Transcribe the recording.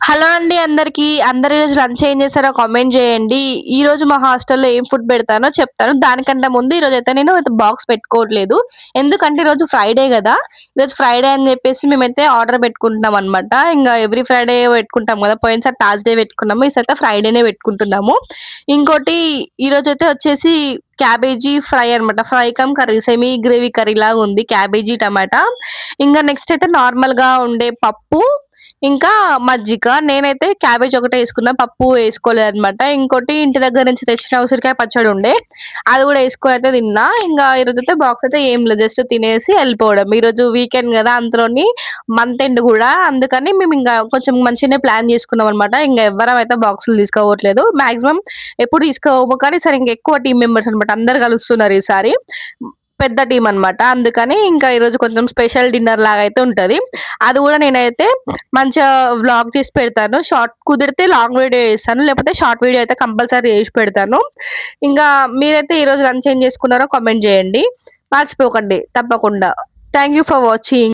Hello అండి అందరికి. అందరు ఈరోజు లంచ్ ఏం చేశారో కామెంట్ చేయండి. ఈరోజు మా హాస్టల్‌లో ఏం ఫుడ్ పెడతానో చెప్తాను. దానికంటే ముందు ఈరోజైతే నేను బాక్స్ పెట్టుకోవట్లేదు. ఎందుకంటే ఈరోజు ఫ్రైడే గదా! ఈరోజు ఫ్రైడే అని చెప్పేసి మేమైతే ఆర్డర్ పెట్టుకుంటున్నామనమాట. ఇంగ ఎవ్రీ ఫ్రైడే పెట్టుకుంటాం గదా! పోయినసారి థర్స్‌డే పెట్టుకున్నాము. ఈసారి ఫ్రైడేనే పెట్టుకుంటున్నాము. ఇంకోటి ఈరోజైతే వచ్చేసి క్యాబేజీ ఫ్రై అనమాట. Fry come curry semi gravy కర్రీలాగా ఉంది. Cabbage, tomato. ఇంగా నెక్స్ట్ అయితే నార్మల్‌గా ఉండే పప్పు ఇంకా మజ్జిగ. నేనైతే క్యాబేజ్ ఒకటే యేసుకున్నా. పప్పు యేసుకోలేదనమాట. ఇంకోటి ఇంటి దగ్గర నుంచి తెచ్చిన ఉసిరికాయ పచ్చడుండే. అది గూడా యేసుకొనైతే తిన్నా. ఇంగా ఈరోజైతే బాక్స్ అయితే ఏం లేదు. జస్ట్ తినేసి ఎళ్ళిపోవడం. ఈరోజు వీకెండ్ గదా! అందులోని మంత్ ఎండ్ గూడా. అందుకని మేమింగా కొంచెం మంచిగనే ప్లాన్ జేసుకున్నామనమాట. ఇంగ ఎవ్వరం అయితే బాక్సులు తీసుకోపోవట్లేదు. మాక్సిమం ఎప్పుడు తీసుకోము కానీ ఈసారి ఇంకెక్కువ టీమ్ మెంబర్స్ అనమాట. అందరూ కలుస్తున్నారు ఈసారి. పెద్ద టీమ్ అనమాట. అందుకని ఇంకా ఈరోజు కొంచెం స్పెషల్ డిన్నర్ లాగా అయితే ఉంటది. అది గూడా నేనైతే మంచిగా వ్లాగ్ చేసి పెడతాను. షార్ట్ కుదిరితే లాంగ్ వీడియో చేస్తాను. లేకపోతే షార్ట్ వీడియో అయితే కంపల్సరీ చేసి పెడతాను. ఇంకా మీరైతే ఈరోజు లంచ్ ఏం చేసుకున్నారో కామెంట్ చేయండి. మర్చిపోకండి తప్పకుండా. Thank you for watching.